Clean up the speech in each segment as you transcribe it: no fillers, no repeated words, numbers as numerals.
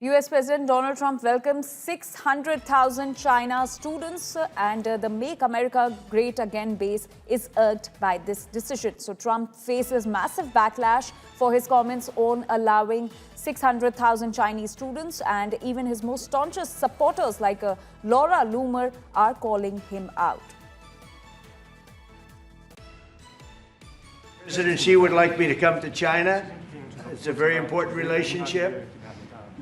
US President Donald Trump welcomes 600,000 China students and the Make America Great Again base is irked by this decision. So Trump faces massive backlash for his comments on allowing 600,000 Chinese students, and even his most staunchest supporters like Laura Loomer are calling him out. President Xi would like me to come to China. It's a very important relationship.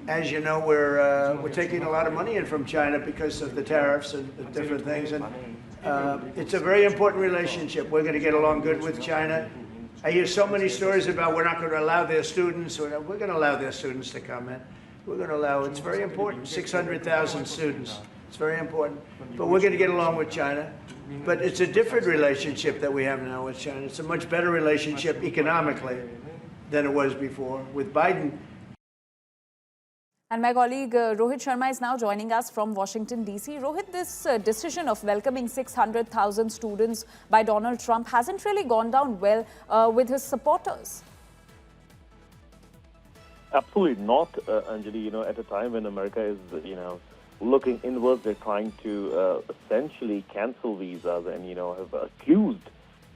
As you know, we're taking a lot of money in from China because of the tariffs and the different things, and it's a very important relationship. We're going to get along good with China. I hear so many stories about we're not going to allow their students, or we're going to allow their students to come in. We're going to allow, it's very important, 600,000 students. It's very important. But we're going to get along with China. But it's a different relationship that we have now with China. It's a much better relationship economically than it was before. With Biden. And my colleague Rohit Sharma is now joining us from Washington, D.C. Rohit, this decision of welcoming 600,000 students by Donald Trump hasn't really gone down well with his supporters. Absolutely not, Anjali. At a time when America is, looking inwards, they're trying to essentially cancel visas and, have accused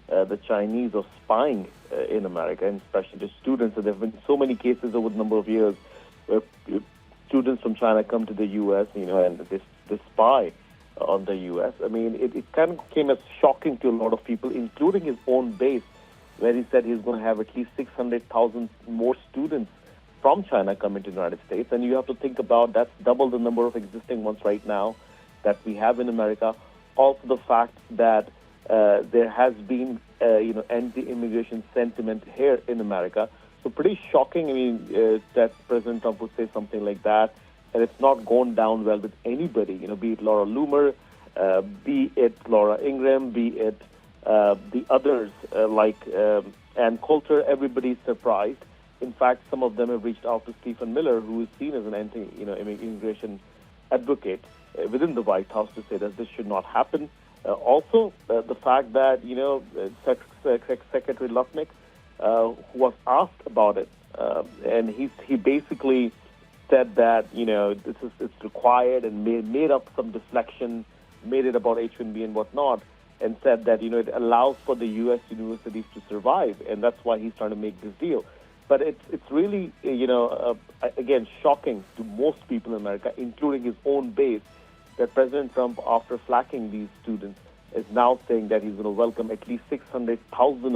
the Chinese of spying in America, and especially the students. And there have been so many cases over the number of years where students from China come to the U.S., and they spy on the U.S. I mean, it kind of came as shocking to a lot of people, including his own base, where he said he's going to have at least 600,000 more students from China come into the United States. And you have to think about that's double the number of existing ones right now that we have in America. Also the fact that there has been, anti-immigration sentiment here in America. So pretty shocking, that President Trump would say something like that. And it's not gone down well with anybody, be it Laura Loomer, be it Laura Ingraham, be it the others like Ann Coulter. Everybody's surprised. In fact, some of them have reached out to Stephen Miller, who is seen as an anti-immigration advocate within the White House, to say that this should not happen. Also, the fact that, Secretary Lutnick, who was asked about it, and he basically said that, it's required, and made up some deflection, made it about H-1B and whatnot, and said that, it allows for the U.S. universities to survive, and that's why he's trying to make this deal. But it's really, again, shocking to most people in America, including his own base, that President Trump, after flacking these students, is now saying that he's going to welcome at least 600,000 of